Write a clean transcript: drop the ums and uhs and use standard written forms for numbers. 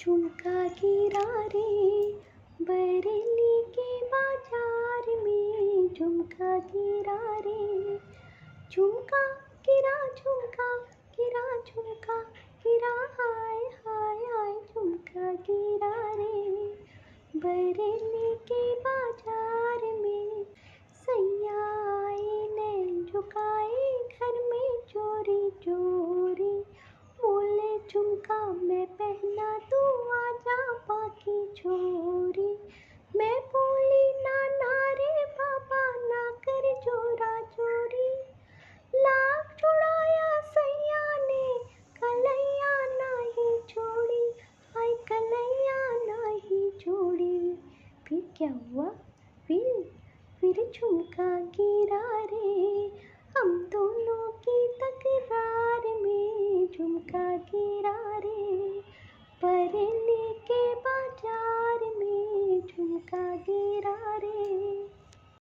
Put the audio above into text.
झुमका गिरा रे बरेली के बाजार में, झुमका गिरा रे। झुमका गिरा, झुमका गिरा, झुमका गिरा, हाय हाय हाय, झुमका गिरा रे बरेली के बाजार में। सैया आए नैन झुकाए घर में चोरी चोरी, बोले झुमका मैं पहना तू आजा बाकी छोरी। मैं बोली ना ना रे बाबा ना कर चोरा चोरी, लाख छुड़ाया सैया ने कलैया नहीं छोड़ी, हाय कलैया नहीं छोड़ी। फिर क्या हुआ? फिर झुमका गिरा रे हम दोनों की तकरार में, झुमका गिरा रे बरेली के बाजार में, झुमका गिरा रे।